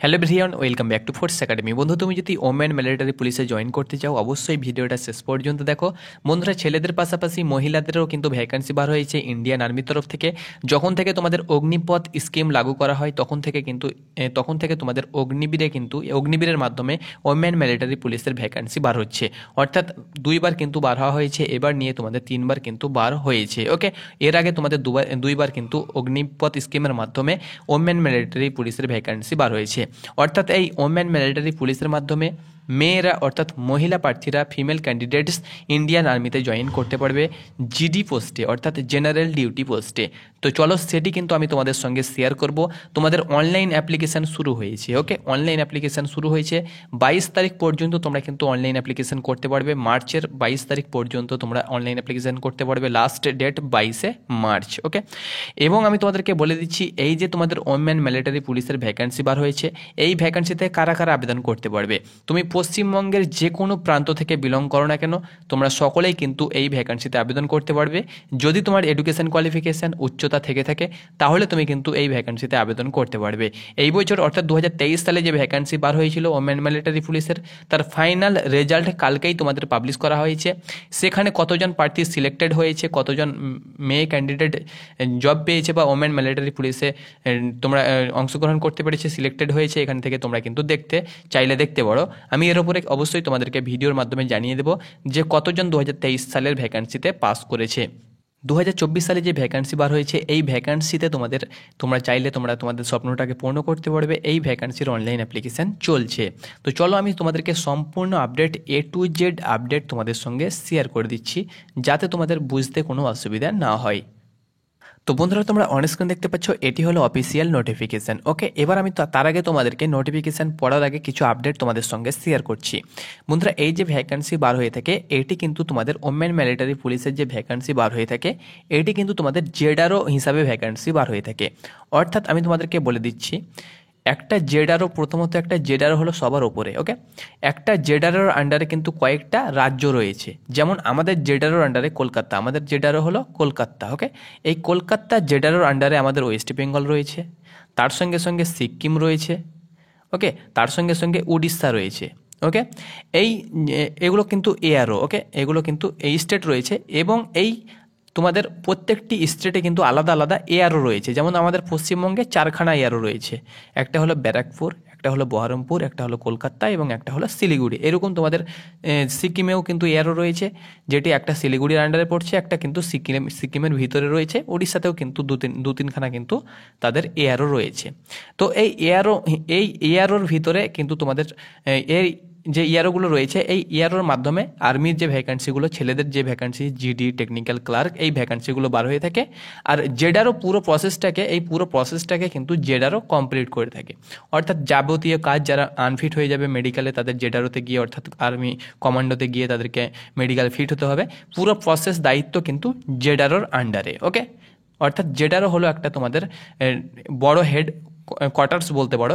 Hello everyone, welcome back to force academy. বন্ধু, তুমি যদি ওমেন মিলিটারি পুলিশে জয়েন করতে চাও অবশ্যই ভিডিওটা শেষ পর্যন্ত দেখো। বন্ধুরা, ছেলেদের পাশাপাশি মহিলাদেরও কিন্তু ভ্যাকেন্সি বার হয়েছে ইন্ডিয়ান আর্মির তরফ থেকে। যখন থেকে তোমাদের অগ্নিপথ স্কিম লাগু করা হয় তখন থেকে তোমাদের অগ্নিবীরের মাধ্যমে ওমেন মিলিটারি পুলিশের ভ্যাকেন্সি বার হচ্ছে। অর্থাৎ দুইবার কিন্তু বার হওয়া হয়েছে, এবার নিয়ে তোমাদের তিনবার কিন্তু বার হয়েছে। ওকে, এর আগে তোমাদের দুইবার কিন্তু অগ্নিপথ স্কিমের মাধ্যমে ওমেন মিলিটারি পুলিশের ভ্যাকেন্সি বার হয়েছে। অর্থাৎ এই ওমেন মিলিটারি পুলিশের মাধ্যমে মেয়েরা অর্থাৎ মহিলা প্রার্থীরা, ফিমেল ক্যান্ডিডেটস ইন্ডিয়ান আর্মিতে জয়েন করতে পারবে জিডি পোস্টে, অর্থাৎ জেনারেল ডিউটি পোস্টে। তো চলো সেটি কিন্তু আমি তোমাদের সঙ্গে শেয়ার করব। তোমাদের অনলাইন অ্যাপ্লিকেশান শুরু হয়েছে। ওকে, অনলাইন অ্যাপ্লিকেশান শুরু হয়েছে 22 তারিখ পর্যন্ত তোমরা কিন্তু অনলাইন অ্যাপ্লিকেশান করতে পারবে। মার্চের 22 তারিখ পর্যন্ত তোমরা অনলাইন অ্যাপ্লিকেশান করতে পারবে, লাস্ট ডেট 22 মার্চ। ওকে, এবং আমি তোমাদেরকে বলে দিচ্ছি, এই যে তোমাদের ওমেন মিলিটারি পুলিশের ভ্যাকেন্সি বার হয়েছে, এই ভ্যাকেন্সিতে কারা কারা আবেদন করতে পারবে। তুমি পশ্চিমবঙ্গের যে কোনো প্রান্ত থেকে বিলং করো না কেন, তোমরা সকলেই কিন্তু এই ভ্যাকেন্সিতে আবেদন করতে পারবে। যদি তোমার এডুকেশন কোয়ালিফিকেশান উচ্চতা থেকে থাকে তাহলে তুমি কিন্তু এই ভ্যাকেন্সিতে আবেদন করতে পারবে। এই বছর অর্থাৎ 2023 সালে যে ভ্যাকেন্সি বার হয়েছিল ওমেন মিলিটারি পুলিশের, তার ফাইনাল রেজাল্ট কালকেই তোমাদের পাবলিশ করা হয়েছে। সেখানে কতজন প্রার্থী সিলেক্টেড হয়েছে, কতজন মেয়ে ক্যান্ডিডেট জব পেয়েছে বা ওমেন মিলিটারি পুলিশে তোমরা অংশগ্রহণ করতে পেরেছে, সিলেক্টেড হয়েছে, এখান থেকে তোমরা কিন্তু চাইলে দেখতে পারো। আমি এর উপরে অবশ্যই তোমাদেরকে ভিডিওর মাধ্যমে জানিয়ে দেবো যে কতজন 2023 সালের ভ্যাকেন্সিতে পাস করেছে। 2024 সালে যে ভ্যাকেন্সি বার হয়েছে, এই ভ্যাকেন্সিতে তোমরা চাইলে তোমাদের স্বপ্নটাকে পূর্ণ করতে পারবে। এই ভ্যাকেন্সির অনলাইন অ্যাপ্লিকেশান চলছে। তো চলো আমি তোমাদেরকে সম্পূর্ণ update A to Z update তোমাদের সঙ্গে শেয়ার করে দিচ্ছি, যাতে তোমাদের বুঝতে কোনো অসুবিধা না হয়। তো বন্ধুরা, তোমরা অন স্ক্রিন দেখতে পাচ্ছ, এটি হলো অফিসিয়াল নোটিফিকেশান। ওকে, এবার আমি তার আগে তোমাদেরকে নোটিফিকেশান পড়ার আগে কিছু আপডেট তোমাদের সঙ্গে শেয়ার করছি। বন্ধুরা, এই যে ভ্যাকেন্সি বার হয়ে থাকে, এটি কিন্তু তোমাদের ওমেন মিলিটারি পুলিশের যে ভ্যাকেন্সি বার হয়ে থাকে, এটি কিন্তু তোমাদের জেডারও হিসাবে ভ্যাকেন্সি বার হয়ে থাকে। অর্থাৎ আমি তোমাদেরকে বলে দিচ্ছি, প্রথমত একটা জেডারও হলো সবার ওপরে। ওকে, একটা জেডারোর আন্ডারে কিন্তু কয়েকটা রাজ্য রয়েছে। যেমন আমাদের জেডারোর আন্ডারে কলকাতা, আমাদের জেডারও হলো কলকাতা। ওকে, এই কলকাতা জেডারোর আন্ডারে আমাদের ওয়েস্ট বেঙ্গল রয়েছে, তার সঙ্গে সঙ্গে সিকিম রয়েছে। ওকে, তার সঙ্গে সঙ্গে উড়িষ্যা রয়েছে। ওকে, এগুলো কিন্তু এআরও। ওকে, এগুলো কিন্তু এই স্টেট রয়েছে, এবং এই তোমাদের প্রত্যেকটি স্টেটে কিন্তু আলাদা আলাদা এআরও রয়েছে। যেমন আমাদের পশ্চিমবঙ্গে 4খানা এআরও রয়েছে, একটা হলো ব্যারাকপুর, একটা হলো বহরমপুর, একটা হলো কলকাতা এবং একটা হলো শিলিগুড়ি। এরকম তোমাদের সিকিমেও কিন্তু এআরও রয়েছে, যেটি একটা শিলিগুড়ির আন্ডারে পড়ছে, একটা কিন্তু সিকিমের ভিতরে রয়েছে। উড়িষ্যাতেও কিন্তু দু তিনখানা কিন্তু তাদের এআরও রয়েছে। তো এই এআরওর ভিতরে কিন্তু তোমাদের এই যে ইয়ারোগুলো রয়েছে, এই ইয়ারোর মাধ্যমে আর্মির যে ভ্যাকান্সিগুলো, ছেলেদের যে ভ্যাকান্সি জিডি, টেকনিক্যাল ক্লার্ক, এই ভ্যাকান্সিগুলো বার হয়ে থাকে। আর জেডারও পুরো প্রসেসটাকে কিন্তু জেডারও কমপ্লিট করে থাকে। অর্থাৎ যাবতীয় কাজ, যারা আনফিট হয়ে যাবে মেডিকেলে, তাদের জেডারোতে গিয়ে, অর্থাৎ আর্মি কমান্ডোতে গিয়ে তাদেরকে মেডিকেল ফিট হতে হবে। পুরো প্রসেস দায়িত্ব কিন্তু জেডারোর আন্ডারে। ওকে, অর্থাৎ জেডারও হলো একটা তোমাদের বড় হেড কোয়ার্টার্স বলতে পারো,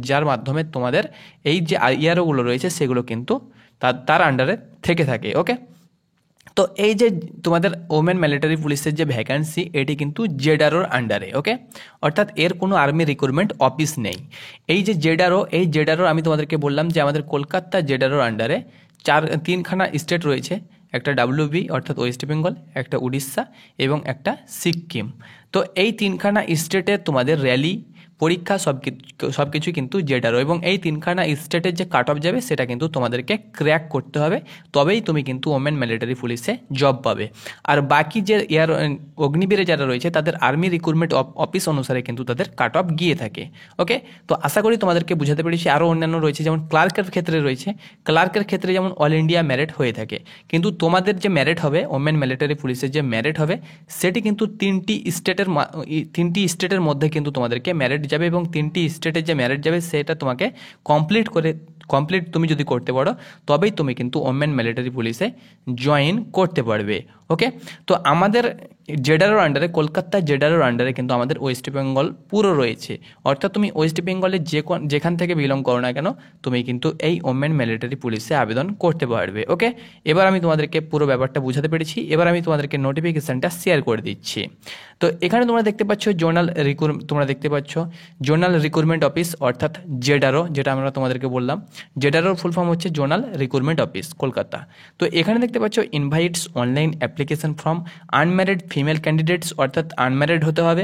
যার মাধ্যমে তোমাদের এই যে ইয়ারোগুলো রয়েছে সেগুলো কিন্তু তার আন্ডারে থেকে থাকে। ওকে, তো এই যে তোমাদের ওমেন মিলিটারি পুলিশের যে ভ্যাকান্সি, এটি কিন্তু জেডারোর আন্ডারে। ওকে, অর্থাৎ এর কোনো আর্মি রিক্রুটমেন্ট অফিস নেই। এই যে জেডারো আমি তোমাদেরকে বললাম যে আমাদের কলকাতা জেডারোর আন্ডারে তিনখানা স্টেট রয়েছে, একটা WB অর্থাৎ ওয়েস্ট বেঙ্গল, একটা উড়িষ্যা এবং একটা সিকিম। তো এই তিনখানা স্টেটে তোমাদের র্যালি, পরীক্ষা সব কিছু কিন্তু জেডারও, এবং এই তিনখানা স্টেটের যে কাট অফ যাবে সেটা কিন্তু তোমাদেরকে ক্র্যাক করতে হবে, তবেই তুমি কিন্তু ওমেন মিলিটারি পুলিশে জব পাবে। আর বাকি যে অগ্নিবীরে যারা রয়েছে, তাদের আর্মি রিক্রুটমেন্ট অফিস অনুসারে কিন্তু তাদের কাট অফ গিয়ে থাকে। ওকে, তো আশা করি তোমাদেরকে বুঝাতে পেরেছি। আরও অন্যান্য রয়েছে, যেমন ক্লার্কের ক্ষেত্রে যেমন অল ইন্ডিয়া মেরিট হয়ে থাকে, কিন্তু তোমাদের যে মেরিট হবে ওমেন মিলিটারি পুলিশের যে মেরিট হবে, সেটি কিন্তু তিনটি স্টেটের মধ্যে কিন্তু তোমাদেরকে মেরিট যাবে, এবং তিনটি স্টেটের যে মেরিট যাবে সেটা তোমাকে কমপ্লিট তুমি যদি করতে পারো, তবেই তুমি কিন্তু ওমেন মিলিটারি পুলিশে জয়েন করতে পারবে। ওকে, তো আমাদের জেডারোর আন্ডারে, কলকাতা জেডারোর আন্ডারে কিন্তু আমাদের ওয়েস্ট বেঙ্গল পুরো রয়েছে। অর্থাৎ তুমি ওয়েস্ট বেঙ্গলের যেখান থেকে বিলং করো না কেন, তুমি কিন্তু এই ওমেন মিলিটারি পুলিশে আবেদন করতে পারবে। ওকে, এবার আমি তোমাদেরকে পুরো ব্যাপারটা বুঝাতে পেরেছি। এবার আমি তোমাদেরকে নোটিফিকেশানটা শেয়ার করে দিচ্ছি। তো এখানে তোমরা দেখতে পাচ্ছ জোনাল রিক্রুটমেন্ট অফিস, অর্থাৎ জেডারো, যেটা আমরা তোমাদেরকে বললাম। জেডারোর ফুল ফর্ম হচ্ছে জোনাল রিক্রুটমেন্ট অফিস, কলকাতা। তো এখানে দেখতে পাচ্ছ invites online application from unmarried female candidates, অর্থাৎ আনম্যারিড হতে হবে।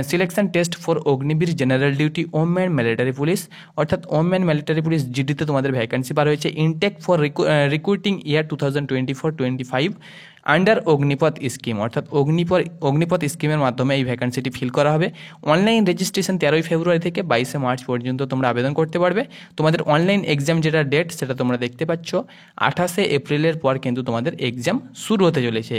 Selection test for Agniveer general duty women military police, অর্থাৎ ওমেন মিলিটারি পুলিশ জিডিতে তোমাদের ভ্যাকেন্সি বার হয়েছে। Intake for recruiting year 2024-25 under Agnipath scheme, অর্থাৎ অগ্নিপথ স্কিমের মাধ্যমে এই ভ্যাকেন্সিটি ফিল করা হবে। অনলাইন রেজিস্ট্রেশন 13 ফেব্রুয়ারি থেকে 22 মার্চ পর্যন্ত তোমরা আবেদন করতে পারবে। তোমাদের অনলাইন এক্সাম যেটা ডেট, সেটা তোমরা দেখতে পাচ্ছ 28 এপ্রিলের পর কিন্তু তোমাদের এক্সাম শুরু হতে চলেছে।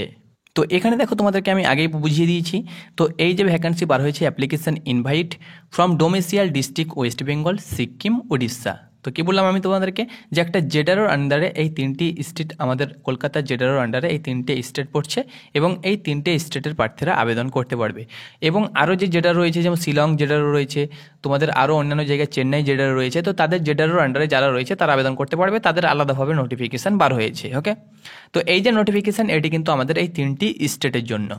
তো এখানে দেখো, তোমাদেরকে আমি আগেই বুঝিয়ে দিয়েছি। তো এই যে ভ্যাকেন্সি বার হয়েছে, application invite from domicile district West Bengal, Sikkim, Orissa. তো কী বললাম আমি তোমাদেরকে, যে একটা জেডারোর আন্ডারে এই 3টি স্টেট, আমাদের কলকাতা জেডারোর আন্ডারে এই 3টে স্টেট পড়ছে, এবং এই 3টে স্টেটের প্রার্থীরা আবেদন করতে পারবে। এবং আরও যে জেডারো রয়েছে, যেমন শিলং জেডারো রয়েছে, তোমাদের আরও অন্যান্য জায়গায় চেন্নাই জেডারো রয়েছে, তো তাদের জেডারোর আন্ডারে যারা রয়েছে তারা আবেদন করতে পারবে, তাদের আলাদাভাবে নোটিফিকেশান বার হয়েছে। ওকে, তো এই যে নোটিফিকেশান, এটি কিন্তু আমাদের এই 3টি স্টেটের জন্য।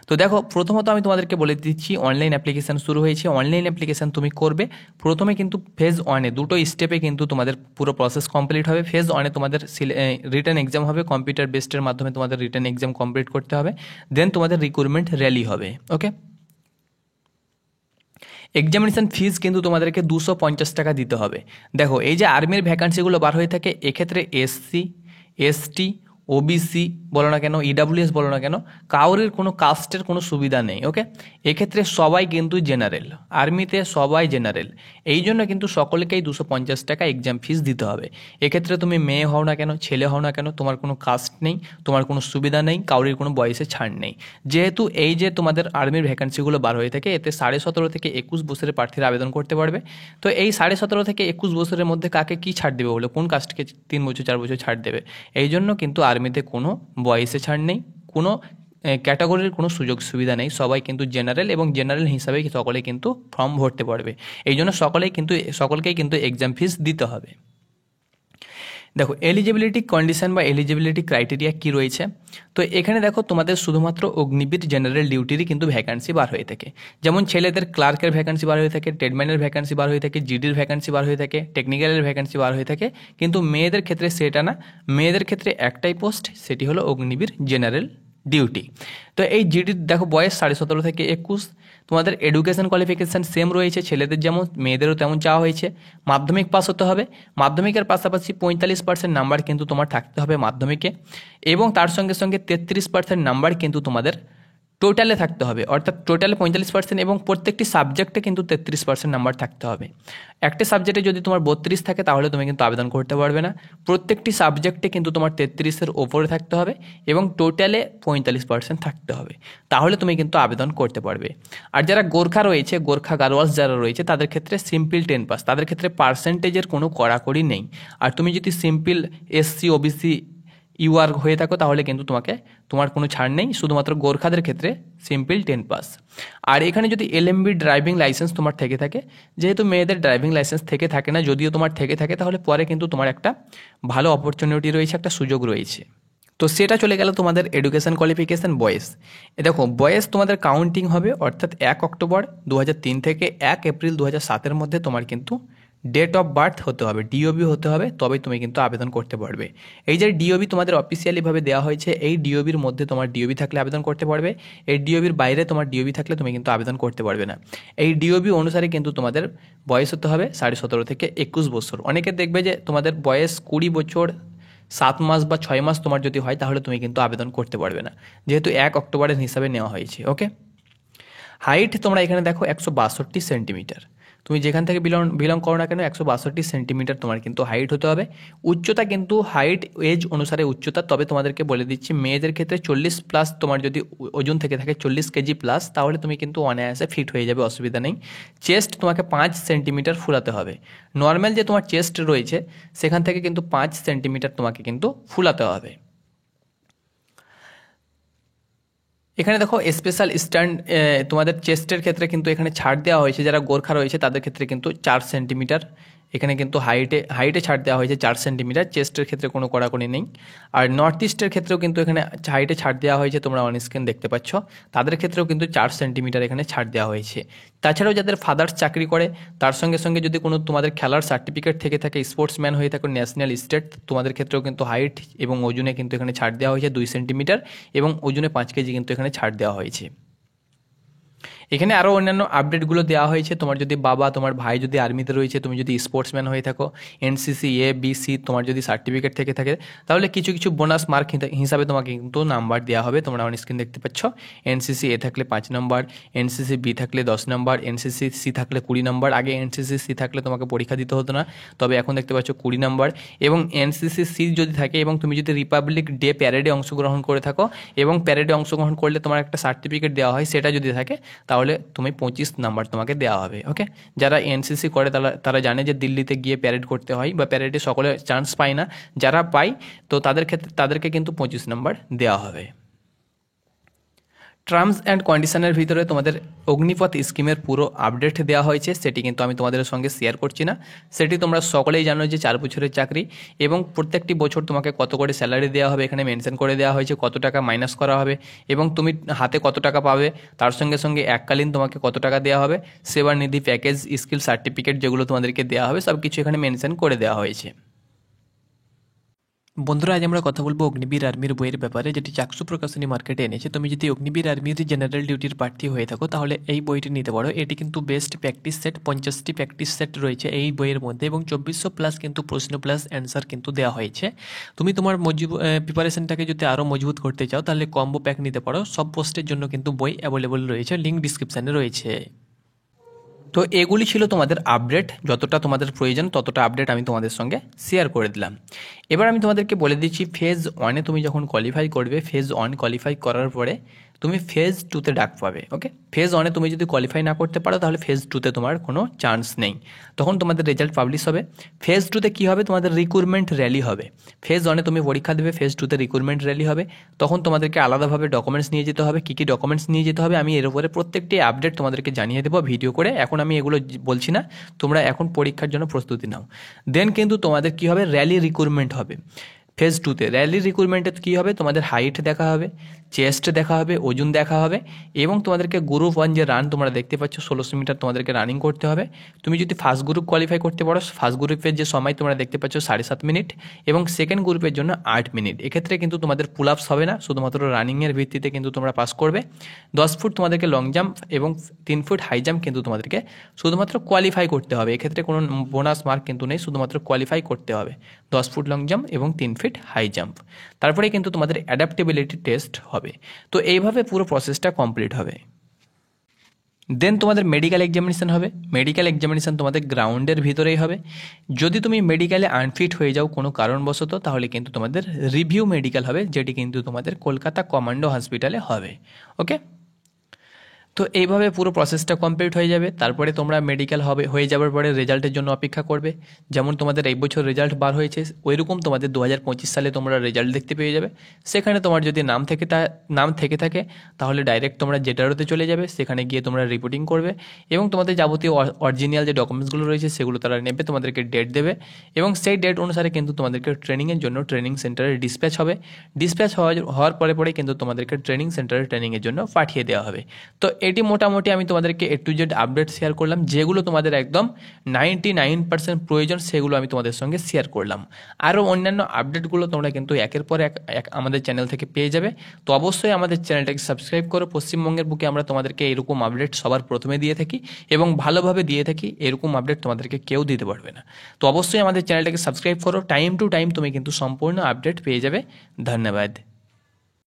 তো দেখো, প্রথমত আমি তোমাদেরকে বলে দিচ্ছি, অনলাইন অ্যাপ্লিকেশান শুরু হয়েছে। অনলাইন অ্যাপ্লিকেশান তুমি করবে, প্রথমে কিন্তু ফেজ 1-এ 2টো স্টেপে কিন্তু তোমাদের পুরো প্রসেস কমপ্লিট হবে। ফেজ 1-এ তোমাদের রিটেন এক্সাম হবে, কম্পিউটার বেসডের মাধ্যমে তোমাদের রিটেন এক্সাম কমপ্লিট করতে হবে। দেন তোমাদের রিক্রুটমেন্ট র্যালি হবে। ওকে, এক্সামিনেশান ফিজ কিন্তু তোমাদেরকে 250 টাকা দিতে হবে। দেখো, এই যে আর্মির ভ্যাকান্সিগুলো বার হয়ে থাকে, এক্ষেত্রে এসসি, এসটি, ওবিসি বলো না কেন, ইডাব্লিউএস বলো না কেন, কাউরের কোনো কাস্টের কোনো সুবিধা নেই। ওকে, এক্ষেত্রে সবাই কিন্তু জেনারেল, আর্মিতে সবাই জেনারেল, এই জন্য কিন্তু সকলকেই 250 টাকা এক্সাম ফিস দিতে হবে। এক্ষেত্রে তুমি মেয়ে হও না কেন, ছেলে হও না কেন, তোমার কোনো কাস্ট নেই, তোমার কোনো সুবিধা নেই, কাউরির কোনো বয়সে ছাড় নেই। যেহেতু এই যে তোমাদের আর্মির ভ্যাকান্সিগুলো বার হয়ে থাকে, এতে 17.5 থেকে 21 বছরের প্রার্থীরা আবেদন করতে পারবে। তো এই 17.5 থেকে 21 বছরের মধ্যে কাকে কী ছাড় দেবে বলে, কোন কাস্টকে 3 বছর 4 বছর ছাড় দেবে? এই জন্য কিন্তু আর্মিতে কোনো বয়সে ছাড় নেই, কোনো ক্যাটাগরির কোনো সুযোগ সুবিধা নেই, সবাই কিন্তু জেনারেল, এবং জেনারেল হিসাবেই সকলে কিন্তু ফর্ম ভরতে পারবে। এই জন্য সকলকেই কিন্তু এক্সাম ফিস দিতে হবে। দেখো, এলিজিবিলিটি কন্ডিশন বা এলিজিবিলিটি ক্রাইটেরিয়া কী রয়েছে। তো এখানে দেখো, তোমাদের শুধুমাত্র অগ্নিবীর জেনারেল ডিউটিরই কিন্তু ভ্যাকান্সি বার হয়ে থাকে। যেমন ছেলেদের ক্লার্কের ভ্যাকান্সি বার হয়ে থাকে, ট্রেডম্যানের ভ্যাকান্সি বার হয়ে থাকে, জিডির ভ্যাকান্সি বার হয়ে থাকে, টেকনিক্যালের ভ্যাকান্সি বার হয়ে থাকে। কিন্তু মেয়েদের ক্ষেত্রে সেটা না, মেয়েদের ক্ষেত্রে একটাই পোস্ট, সেটি হলো অগ্নিবীর জেনারেল ডিউটি। তো এই জিডির দেখো বয়স 17.5 থেকে 21। তোমাদের এডুকেশন কোয়ালিফিকেশান সেম রয়েছে, ছেলেদের যেমন মেয়েদেরও তেমন চাওয়া হয়েছে। মাধ্যমিক পাস হতে হবে, মাধ্যমিকের পাশাপাশি 45% নাম্বার কিন্তু তোমার থাকতে হবে মাধ্যমিকে, এবং তার সঙ্গে সঙ্গে 33% নাম্বার কিন্তু তোমাদের টোটালে থাকতে হবে। অর্থাৎ টোটালে 45%, এবং প্রত্যেকটি সাবজেক্টে কিন্তু 33% নাম্বার থাকতে হবে। একটা সাবজেক্টে যদি তোমার 32 থাকে, তাহলে তুমি কিন্তু আবেদন করতে পারবে না। প্রত্যেকটি সাবজেক্টে কিন্তু তোমার 33-এর ওপরে থাকতে হবে, এবং টোটালে 45% থাকতে হবে, তাহলে তুমি কিন্তু আবেদন করতে পারবে। আর যারা গোর্খা রয়েছে, গোর্খা গারোয়ালস যারা রয়েছে, তাদের ক্ষেত্রে সিম্পল 10 পাস, তাদের ক্ষেত্রে পার্সেন্টেজের কোনো কড়াকড়ি নেই। আর তুমি যদি সিম্পল এসসি, ওবিসি, ইউআর হয়ে থাকো, তাহলে কিন্তু তোমার কোনো ছাড় নেই, শুধুমাত্র গোর্খাদের ক্ষেত্রে সিম্পল 10 পাস। আর এখানে যদি এলএমবি ড্রাইভিং লাইসেন্স তোমার থেকে থাকে, যেহেতু মেয়েদের ড্রাইভিং লাইসেন্স থেকে থাকে না, যদিও তোমার থেকে থাকে, তাহলে পরে কিন্তু তোমার একটা ভালো অপরচুনিটি রয়েছে, একটা সুযোগ রয়েছে। তো সেটা চলে গেল তোমাদের এডুকেশন কোয়ালিফিকেশান বয়েস। দেখো, বয়েস তোমাদের কাউন্টিং হবে, অর্থাৎ 1 অক্টোবর 2003 থেকে 1 এপ্রিল 2007-এর মধ্যে তোমার কিন্তু ডেট অফ বার্থ হতে হবে, ডিওবি হতে হবে, তবে তুমি কিন্তু আবেদন করতে পারবে। এই যে ডিওবি তোমাদের অফিসিয়ালিভাবে দেওয়া হয়েছে, এই ডিওবির মধ্যে তোমার ডিওবি থাকলে আবেদন করতে পারবে। এই ডিওবির বাইরে তোমার ডিওবি থাকলে তুমি কিন্তু আবেদন করতে পারবে না। এই ডিওবি অনুসারে কিন্তু তোমাদের বয়স হতে হবে 17.5 থেকে 21 বছর। অনেকে দেখবে যে তোমাদের বয়স 20 বছর 7 মাস বা 6 মাস তোমার যদি হয়, তাহলে তুমি কিন্তু আবেদন করতে পারবে না, যেহেতু 1 অক্টোবরের হিসাবে নেওয়া হয়েছে। ওকে, হাইট তোমরা এখানে দেখো 162 সেন্টিমিটার। তুমি যেখান থেকে বিলং করো না কেন, 162 সেন্টিমিটার তোমার কিন্তু হাইট হতে হবে। উচ্চতা কিন্তু হাইট এজ অনুসারে উচ্চতা, তবে তোমাদেরকে বলে দিচ্ছি, মেয়েদের ক্ষেত্রে 40+ তোমার যদি ওজন থেকে থাকে 40 কেজি প্লাস, তাহলে তুমি কিন্তু অনায়াসে ফিট হয়ে যাবে, অসুবিধা নেই। চেস্ট তোমাকে 5 সেন্টিমিটার ফুলাতে হবে। নর্মাল যে তোমার চেস্ট রয়েছে, সেখান থেকে কিন্তু 5 সেন্টিমিটার তোমাকে কিন্তু ফুলাতে হবে। এখানে দেখো স্পেশাল স্ট্যান্ড তোমাদের চেস্টের ক্ষেত্রে কিন্তু এখানে ছাড় দেওয়া হয়েছে, যারা গোর্খা রয়েছে তাদের ক্ষেত্রে কিন্তু 4 সেন্টিমিটার এখানে কিন্তু হাইটে ছাড় দেওয়া হয়েছে 4 সেন্টিমিটার, চেস্টের ক্ষেত্রে কোনো কড়াকড়ি নেই। আর নর্থ ইস্টের ক্ষেত্রেও কিন্তু এখানে হাইটে ছাড় দেওয়া হয়েছে, তোমরা অন স্ক্রিন দেখতে পাচ্ছ, তাদের ক্ষেত্রেও কিন্তু 4 সেন্টিমিটার এখানে ছাড় দেওয়া হয়েছে। তাছাড়াও যাদের ফাদার্স চাকরি করে তার সঙ্গে সঙ্গে যদি কোনো তোমাদের খেলার সার্টিফিকেট থেকে থাকে, স্পোর্টসম্যান হয়ে থাকে ন্যাশনাল স্টেট, তোমাদের ক্ষেত্রেও কিন্তু হাইট এবং ওজনে কিন্তু এখানে ছাড় দেওয়া হয়েছে 2 সেন্টিমিটার এবং ওজনে 5 কেজি কিন্তু এখানে ছাড় দেওয়া হয়েছে। এখানে আরও অন্যান্য আপডেটগুলো দেওয়া হয়েছে। তোমার যদি বাবা, তোমার ভাই যদি আর্মিতে রয়েছে, তুমি যদি স্পোর্টসম্যান হয়ে থাকো, এনসিসি এ বি সি তোমার যদি সার্টিফিকেট থেকে থাকে, তাহলে কিছু কিছু বোনাস মার্ক হিসাবে তোমাকে কিন্তু নাম্বার দেওয়া হবে। তোমরা অন স্ক্রিন দেখতে পাচ্ছ, এনসিসি এ থাকলে 5 নম্বর, এনসিসি বি থাকলে 10 নম্বর, এনসিসি সি থাকলে 20 নম্বর। আগে এনসিসি সি থাকলে তোমাকে পরীক্ষা দিতে হতো না, তবে এখন দেখতে পাচ্ছ 20 নম্বর। এবং এনসিসি সি যদি থাকে এবং তুমি যদি রিপাবলিক ডে প্যারেডে অংশগ্রহণ করে থাকো এবং প্যারেডে অংশগ্রহণ করলে তোমার একটা সার্টিফিকেট দেওয়া হয়, সেটা যদি থাকে তাহলে তুমি 25 নাম্বার তোমাকে দেওয়া হবে। ওকে, যারা এনসিসি করে তারা জানে যে দিল্লিতে গিয়ে প্যারেড করতে হয় বা প্যারেডে সকলে চান্স পায় না, যারা পায় তো তাদেরকে কিন্তু 25 নাম্বার দেওয়া হবে। টার্মস অ্যান্ড কন্ডিশনের ভিতরে তোমাদের অগ্নিপথ স্কিমের পুরো আপডেট দেওয়া হয়েছে, সেটি কিন্তু আমি তোমাদের সঙ্গে শেয়ার করছি না। সেটি তোমরা সকলেই জানো যে 4 বছরের চাকরি এবং প্রত্যেকটি বছর তোমাকে কত করে স্যালারি দেওয়া হবে এখানে মেনশন করে দেওয়া হয়েছে, কত টাকা মাইনাস করা হবে এবং তুমি হাতে কত টাকা পাবে, তার সঙ্গে সঙ্গে এককালীন তোমাকে কত টাকা দেওয়া হবে, সেবানিধি প্যাকেজ, স্কিল সার্টিফিকেট যেগুলো তোমাদেরকে দেওয়া হবে সব কিছু এখানে মেনশন করে দেওয়া হয়েছে। বন্ধুরা, আজ আমরা কথা বলবো অগ্নিবীর আর্মির বইয়ের ব্যাপারে, যেটি চাকসু প্রকাশনী মার্কেটে এনেছে। তুমি যদি অগ্নিবীর আর্মির জেনারেল ডিউটির প্রার্থী হয়ে থাকো তাহলে এই বইটি নিতে পারো। এটি কিন্তু বেস্ট প্র্যাকটিস সেট, 50টি প্র্যাকটিস সেট রয়েছে এই বইয়ের মধ্যে এবং 2400 প্লাস কিন্তু প্রশ্ন প্লাস অ্যান্সার কিন্তু দেওয়া হয়েছে। তুমি তোমার প্রিপারেশনটাকে যদি আরও মজবুত করতে চাও তাহলে কম্বো প্যাক নিতে পারো। সব পোস্টের জন্য কিন্তু বই অ্যাভেলেবল রয়েছে, লিঙ্ক ডিসক্রিপশানে রয়েছে। তো এগুলি ছিল তোমাদের আপডেট, যতটা তোমাদের প্রয়োজন ততটা আপডেট আমি তোমাদের সঙ্গে শেয়ার করে দিলাম। এবার আমি তোমাদেরকে বলে দিচ্ছি, ফেজ 1-এ তুমি যখন কোয়ালিফাই করবে, ফেজ 1 কোয়ালিফাই করার পরে তুমি ফেজ 2-তে ডাক পাবে। ওকে, ফেজ 1-এ তুমি যদি কোয়ালিফাই না করতে পারো তাহলে ফেজ 2-তে তোমার কোনো চান্স নেই, তখন তোমাদের রেজাল্ট পাবলিশ হবে। ফেজ 2-তে কী হবে, তোমাদের রিক্রুটমেন্ট র্যালি হবে। ফেজ 1-এ তুমি পরীক্ষা দেবে, ফেজ 2-তে রিক্রুটমেন্ট র্যালি হবে, তখন তোমাদেরকে আলাদাভাবে ডকুমেন্টস নিয়ে যেতে হবে। কী কী ডকুমেন্টস নিয়ে যেতে হবে আমি এর উপরে প্রত্যেকটি আপডেট তোমাদেরকে জানিয়ে দেবো ভিডিও করে। এখন আমি এগুলো বলছি না, তোমরা এখন পরীক্ষার জন্য প্রস্তুতি নাও। দেন কিন্তু তোমাদের কী হবে, র্যালি রিক্রুটমেন্ট হবে। ফেজ 2-তে র্যালি রিক্রুটমেন্টে কী হবে, তোমাদের হাইট দেখা হবে, চেস্ট দেখা হবে, ওজন দেখা হবে এবং তোমাদেরকে গ্রুপ 1 যে রান তোমরা দেখতে পাচ্ছ 1600 মিটার তোমাদেরকে রানিং করতে হবে। তুমি যদি ফার্স্ট গ্রুপ কোয়ালিফাই করতে পারো, ফার্স্ট গ্রুপের যে সময় তোমরা দেখতে পাচ্ছ 7.5 মিনিট এবং সেকেন্ড গ্রুপের জন্য 8 মিনিট। এক্ষেত্রে কিন্তু তোমাদের পুল আপস হবে না, শুধুমাত্র রানিংয়ের ভিত্তিতে কিন্তু তোমরা পাস করবে। 10 ফুট তোমাদেরকে লং জাম্প এবং 3 ফুট হাই জাম্প কিন্তু তোমাদেরকে শুধুমাত্র কোয়ালিফাই করতে হবে। এক্ষেত্রে কোনো বোনাস মার্ক কিন্তু নেই, শুধুমাত্র কোয়ালিফাই করতে হবে। 10 ফুট লং জাম্প এবং 3 ফিট হাই জাম্প, তারপরে কিন্তু তোমাদের অ্যাডাপ্টেবিলিটি টেস্ট হবে। তো এইভাবে পুরো প্রসেসটা কমপ্লিট হবে। দেন তোমাদের মেডিকেল এক্সামিনেশান হবে। মেডিকেল এক্সামিনেশান তোমাদের গ্রাউন্ডের ভিতরেই হবে। যদি তুমি মেডিকেলে আনফিট হয়ে যাও কোনো কারণবশত তাহলে কিন্তু তোমাদের রিভিউ মেডিকেল হবে, যেটি কিন্তু তোমাদের কলকাতা কমান্ডো হসপিটালে হবে। ওকে, তো এইভাবে পুরো প্রসেসটা কমপ্লিট হয়ে যাবে। তারপরে তোমরা মেডিকেল হয়ে যাওয়ার পরে রেজাল্টের জন্য অপেক্ষা করবে। যেমন তোমাদের এই বছর রেজাল্ট বার হয়েছে ওইরকম তোমাদের 2025 সালে তোমরা রেজাল্ট দেখতে পেয়ে যাবে। সেখানে তোমার যদি নাম থেকে থাকে তাহলে ডাইরেক্ট তোমরা জেটারোতে চলে যাবে, সেখানে গিয়ে তোমরা রিপোর্টিং করবে এবং তোমাদের যাবতীয় অরিজিনাল যে ডকুমেন্টসগুলো রয়েছে সেগুলো তারা নেবে, তোমাদেরকে ডেট দেবে এবং সেই ডেট অনুসারে কিন্তু তোমাদেরকে ট্রেনিংয়ের জন্য ট্রেনিং সেন্টারে ডিসপ্যাচ হবে। ডিসপ্যাচ হওয়ার পরে কিন্তু তোমাদেরকে ট্রেনিং সেন্টারে ট্রেনিংয়ের জন্য পাঠিয়ে দেওয়া হবে। তো এটি মোটামুটি আমি তোমাদেরকে A to Z update share করলাম, যেগুলো তোমাদের একদম 99% প্রয়োজন সেগুলো আমি তোমাদের সঙ্গে শেয়ার করলাম। আরও অন্যান্য আপডেটগুলো তোমরা কিন্তু একের পর এক আমাদের চ্যানেল থেকে পেয়ে যাবে। তো অবশ্যই আমাদের চ্যানেলটাকে সাবস্ক্রাইব করো। পশ্চিমবঙ্গের বুকে আমরা তোমাদেরকে এরকম আপডেট সবার প্রথমে দিয়ে থাকি এবং ভালোভাবে দিয়ে থাকি, এরকম আপডেট তোমাদেরকে কেউ দিতে পারবে না। তো অবশ্যই আমাদের চ্যানেলটাকে সাবস্ক্রাইব করো, টাইম টু টাইম তুমি কিন্তু সম্পূর্ণ আপডেট পেয়ে যাবে। ধন্যবাদ।